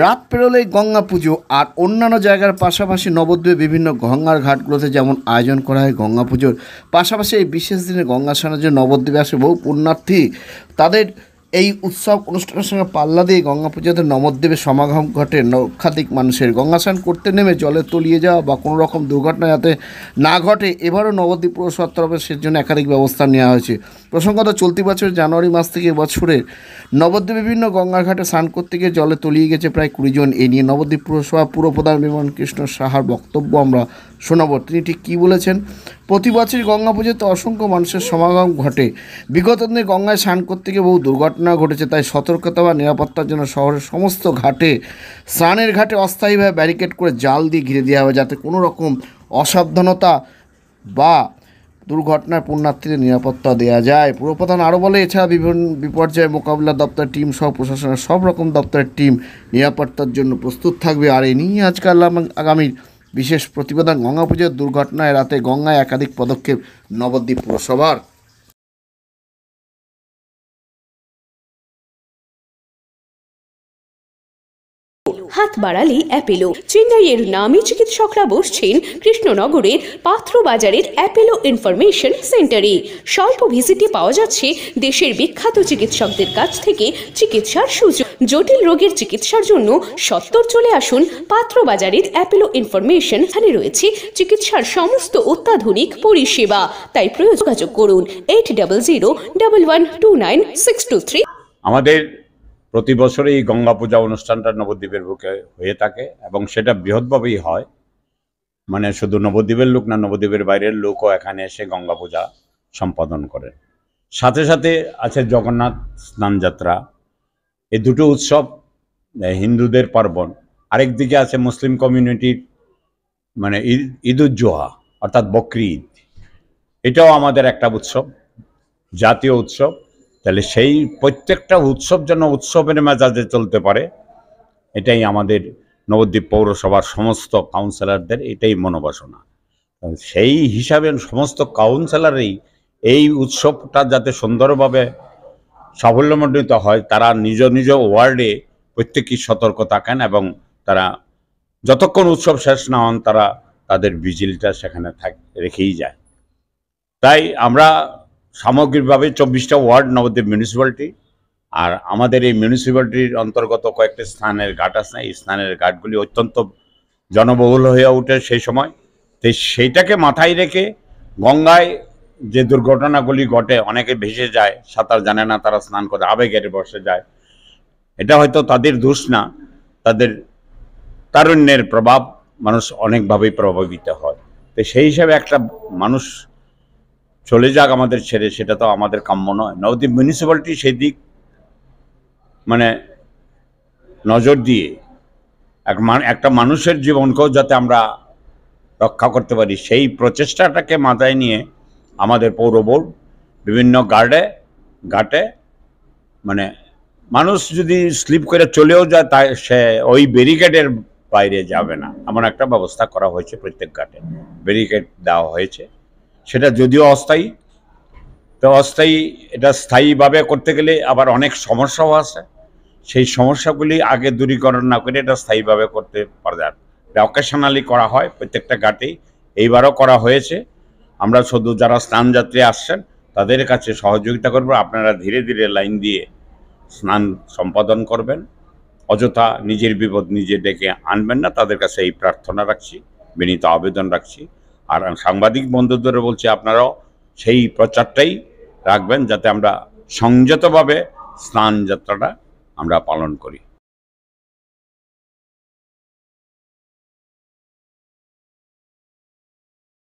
রাত পেরোলেই গঙ্গা পুজো আর অন্যান্য জায়গার পাশাপাশি নবদ্বীপে বিভিন্ন গঙ্গার ঘাটগুলোতে যেমন আয়োজন করা হয় গঙ্গা পুজোর পাশাপাশি এই বিশেষ দিনে গঙ্গা স্নানের জন্য নবদ্বীপে আসে বহু পুণ্যার্থী। তাদের এই উৎসব অনুষ্ঠানের সঙ্গে পাল্লা দিয়ে গঙ্গা পুজোতে নবদ্বীপে সমাগম ঘটে লক্ষাধিক মানুষের। গঙ্গা স্নান করতে নেমে জলে তলিয়ে যাওয়া বা কোনো রকম দুর্ঘটনা যাতে না ঘটে, এবারও নবদ্বীপ পৌরসভার তরফে সে জন্য একাধিক ব্যবস্থা নেওয়া হয়েছে। প্রসঙ্গত চলতি বছরের জানুয়ারি মাস থেকে এবছরের নবদ্বীপে বিভিন্ন গঙ্গার ঘাটে স্নান করতে গিয়ে জলে তলিয়ে গেছে প্রায় 20 জন। এ নিয়ে নবদ্বীপ পুরসভা পুরপ্রধান বিমান কৃষ্ণ সাহার বক্তব্য আমরা শোনাব। তিনি ঠিক কী বলেছেন। প্রতি বছরই গঙ্গা পুজোতে অসংখ্য মানুষের সমাগম ঘটে। বিগত দিনে গঙ্গায় স্নান করতে গিয়ে বহু দুর্ঘটনা ঘটেছে, তাই সতর্কতা বা নিরাপত্তার জন্য শহরের সমস্ত ঘাটে স্নানের ঘাটে অস্থায়ীভাবে ব্যারিকেড করে জাল দিয়ে ঘিরে দেওয়া হবে, যাতে কোনো রকম অসাবধানতা বা দুর্ঘটনার পুণ্যার্থীদের নিরাপত্তা দেওয়া যায়। পুরপ্রধান আরও বলে, এছাড়া বিভিন্ন বিপর্যয় মোকাবিলা দপ্তরের টিম সহ প্রশাসনের সব রকম দপ্তরের টিম নিরাপত্তার জন্য প্রস্তুত থাকবে। আর এই নিয়ে আজকাল আগামীর বিশেষ প্রতিবেদন। গঙ্গা পুজোর দুর্ঘটনায় রাতে গঙ্গায় একাধিক পদক্ষেপ নবদ্বীপ পুরসভার। হাত বাড়ালি অ্যাপেলো। চেন্নাইয়ের নামী চিকিৎসকরা বসছেন কৃষ্ণনগরের পাত্রবাজারের অ্যাপেলো ইনফরমেশন সেন্টারে। স্বল্প ভিজিটে পাওয়া যাচ্ছে দেশের বিখ্যাত চিকিৎসকদের কাছ থেকে চিকিৎসার সুযোগ। জটিল রোগের চিকিৎসার জন্য সত্বর চলে আসুন পাত্রবাজারের অ্যাপেলো ইনফরমেশন। এখানে রয়েছে চিকিৎসার সমস্ত অত্যাধুনিক পরিষেবা, তাই যোগাযোগ করুন 8001129623। আমাদের প্রতি বছর এই গঙ্গা পূজা অনুষ্ঠানটা নবদ্বীপের বুকে হয়ে থাকে এবং সেটা বৃহৎভাবেই হয়। মানে শুধু নবদ্বীপের লোক না, নবদ্বীপের বাইরের লোকও এখানে এসে গঙ্গা পূজা সম্পাদন করে। সাথে সাথে আছে জগন্নাথ স্নানযাত্রা। এই দুটো উৎসব হিন্দুদের পার্বণ। আরেকদিকে আছে মুসলিম কমিউনিটির মানে ঈদুজ্জোহা অর্থাৎ বকরি ঈদ। এটাও আমাদের একটা উৎসব, জাতীয় উৎসব। তাহলে সেই প্রত্যেকটা উৎসব যেন উৎসবের মেজাজে চলতে পারে, এটাই আমাদের নবদ্বীপ পৌরসভার সমস্ত কাউন্সিলরদের এটাই মনোবাসনা। সেই হিসাবে সমস্ত কাউন্সিলরই এই উৎসবটা যাতে সুন্দরভাবে সাফল্যমণ্ডিত হয়, তারা নিজ নিজ ওয়ার্ডে প্রত্যেকেই সতর্ক থাকেন এবং তারা যতক্ষণ উৎসব শেষ না হন তারা তাদের ভিজিলটা সেখানে রেখেই যায়। তাই আমরা সামগ্রিকভাবে 24টা ওয়ার্ড নবদ্বীপ মিউনিসিপ্যালিটি, আর আমাদের এই মিউনিসিপ্যালিটির অন্তর্গত কয়েকটি স্নানের ঘাট আছে। এই স্নানের ঘাটগুলি অত্যন্ত জনবহুল হয়ে ওঠে সেই সময়। তো সেইটাকে মাথায় রেখে গঙ্গায় যে দুর্ঘটনাগুলি ঘটে, অনেকে ভেসে যায়, সাঁতার জানে না, তারা স্নান করে আবেগের বসে যায়। এটা হয়তো তাদের দোষ না, তাদের তারুণ্যের প্রভাব, মানুষ অনেকভাবেই প্রভাবিত হয়। তো সেই হিসাবে একটা মানুষ চলে যাক আমাদের ছেড়ে, সেটা তো আমাদের কাম্য নয়। নবদ্বীপ মিউনিসিপ্যালিটি সেই দিক মানে নজর দিয়ে একটা মানুষের জীবনকেও যাতে আমরা রক্ষা করতে পারি, সেই প্রচেষ্টাটাকে মাথায় নিয়ে আমাদের পৌর বোর্ড বিভিন্ন ঘাটে মানে মানুষ যদি স্লিপ করে চলেও যায়, তাই সে ওই ব্যারিকেডের বাইরে যাবে না, এমন একটা ব্যবস্থা করা হয়েছে। প্রত্যেক ঘাটে ব্যারিকেড দেওয়া হয়েছে। সেটা যদিও অস্থায়ী, তো অস্থায়ী এটা স্থায়ীভাবে করতে গেলে আবার অনেক সমস্যাও আছে। সেই সমস্যাগুলি আগে দূরীকরণ না করে এটা স্থায়ীভাবে করতে পারা যায়। এটা অকেশনালি করা হয় প্রত্যেকটা ঘাটেই, এইবারও করা হয়েছে। আমরা শুধু যারা স্নানযাত্রী আসছেন তাদের কাছে সহযোগিতা করব, আপনারা ধীরে ধীরে লাইন দিয়ে স্নান সম্পাদন করবেন, অযথা নিজের বিপদ নিজে ডেকে আনবেন না, তাদের কাছে এই প্রার্থনা রাখছি, বিনীত আবেদন রাখছি। আর সাংবাদিক বন্ধুদের বলছি, আপনারাও সেই প্রচারটাই রাখবেন যাতে আমরা সংযতভাবে স্নান যাত্রাটা আমরা পালন করি।